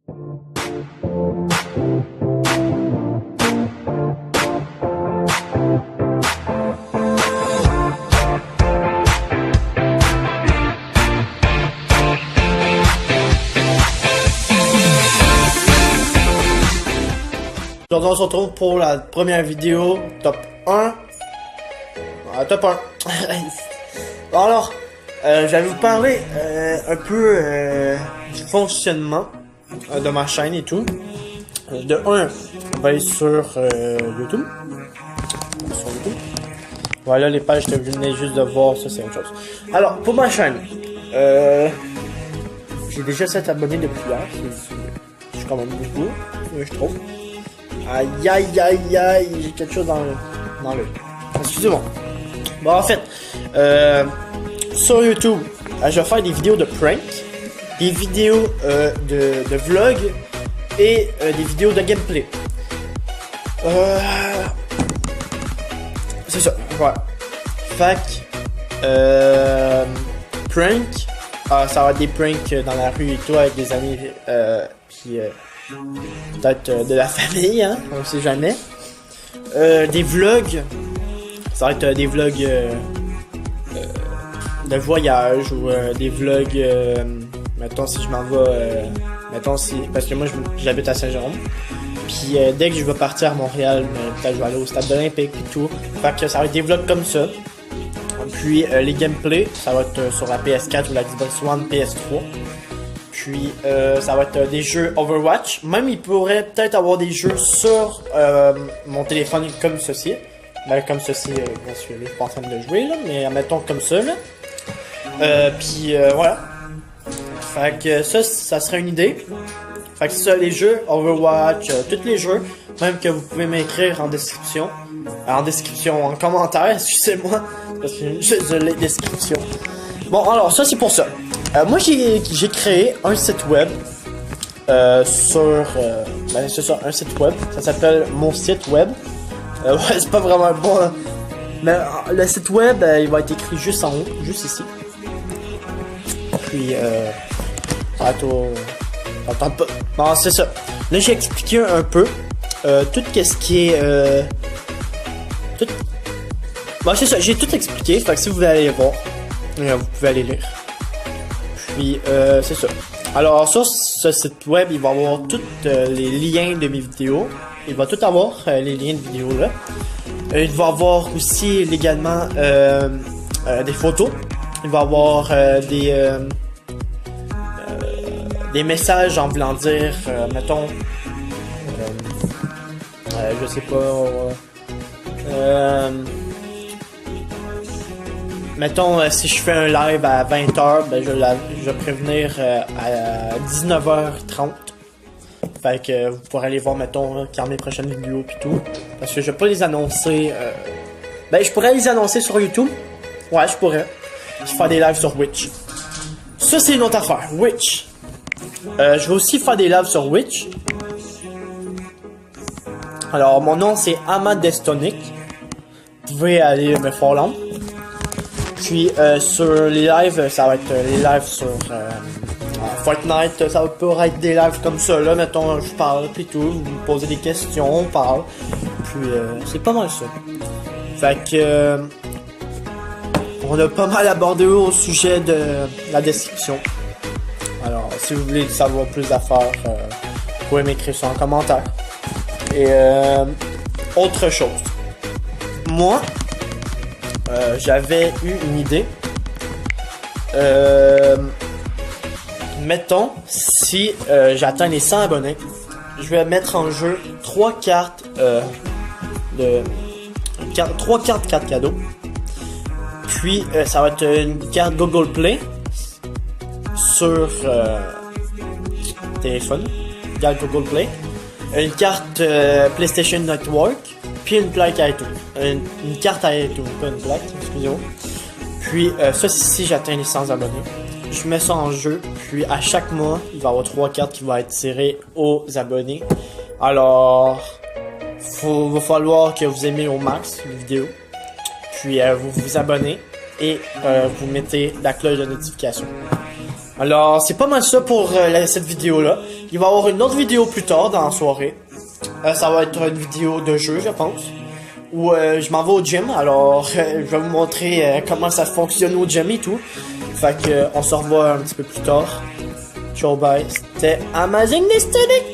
Aujourd'hui on se retrouve pour la première vidéo top 1. Top 1. Alors, j'allais vous parler un peu du fonctionnement de ma chaîne et tout. De 1, on va aller sur YouTube. Voilà les pages que vous venez juste de voir, ça c'est autre chose. Alors, pour ma chaîne, j'ai déjà 7 abonnés depuis hier. Je suis quand même beaucoup, je trouve. Aïe aïe aïe aïe, j'ai quelque chose dans le... Excusez-moi. Bon, en fait, sur YouTube, je vais faire des vidéos de prank, des vidéos de vlog et des vidéos de gameplay. C'est ça, voilà. Fait prank, ça va être des pranks dans la rue et tout avec des amis, puis peut-être de la famille, hein, on sait jamais. Des vlogs, ça va être des vlogs de voyage ou des vlogs, mettons si je m'en vais, mettons si, parce que moi j'habite à Saint-Jérôme, puis dès que je vais partir à Montréal, peut-être je vais aller au stade olympique et tout, fait que ça va être des vlogs comme ça. Puis les gameplays, ça va être sur la PS4 ou la Xbox One, PS3. Puis ça va être des jeux Overwatch. Même il pourrait peut-être avoir des jeux sur mon téléphone comme ceci. Ben, comme ceci, bien sûr, je suis pas en train de jouer là, mais mettons comme ça là. Puis voilà. Fait que ça serait une idée. Fait que ça, les jeux Overwatch, tous les jeux, même que vous pouvez m'écrire en description. En commentaire, excusez-moi, parce que j'ai les descriptions. Bon, alors ça c'est pour ça. Moi j'ai créé un site web sur ben c'est ça, un site web, ça s'appelle mon site web. Ouais, c'est pas vraiment bon hein. Mais le site web il va être écrit juste en haut, juste ici. Puis attends pas. Bon, c'est ça. Là j'ai expliqué un peu tout ce qui est tout. Bon, c'est ça, j'ai tout expliqué, fait que si vous voulez aller voir, vous pouvez aller lire. Puis c'est ça. Alors sur ce site web, il va avoir tous les liens de mes vidéos. Il va tout avoir les liens de vidéos là. Il va avoir aussi légalement des photos. Il va avoir des messages en voulant dire, mettons, je sais pas. Mettons, si je fais un live à 20h, ben je vais prévenir à 19h30. Fait que vous pourrez aller voir, mettons, quand mes prochaines vidéos pis tout. Parce que je vais pas les annoncer... Ben, je pourrais les annoncer sur YouTube. Ouais, je pourrais. Je vais faire des lives sur Twitch. Ça, c'est une autre affaire. Twitch. Je vais aussi faire des lives sur Twitch. Alors, mon nom, c'est Amadestonic. Vous pouvez aller me follow. Puis sur les lives, ça va être les lives sur Fortnite, ça pourrait être des lives comme ça, là, mettons, je parle, puis tout, vous me posez des questions, on parle, puis c'est pas mal ça. Fait que, on a pas mal abordé au sujet de la description. Alors, si vous voulez savoir plus d'affaires, vous pouvez m'écrire ça en commentaire. Et autre chose, moi, j'avais eu une idée. Mettons, si j'atteins les 100 abonnés, je vais mettre en jeu 3 cartes 4 cadeaux. Puis ça va être une carte Google Play sur téléphone, carte Google Play, une carte PlayStation Network, puis une plaque à iTunes. Une carte à iTunes, pas une plaque, excusez-moi. Puis ça, si j'atteins les 100 abonnés, je mets ça en jeu. Puis à chaque mois, il va y avoir 3 cartes qui vont être tirées aux abonnés. Alors, va falloir que vous aimez au max les vidéos. Puis vous vous abonnez et vous mettez la cloche de notification. Alors, c'est pas mal ça pour cette vidéo-là. il va y avoir une autre vidéo plus tard dans la soirée. Ça va être une vidéo de jeu, je pense. Où je m'en vais au gym, alors je vais vous montrer comment ça fonctionne au gym et tout. Fait que on se revoit un petit peu plus tard. Ciao bye, c'était Amazing Destiny!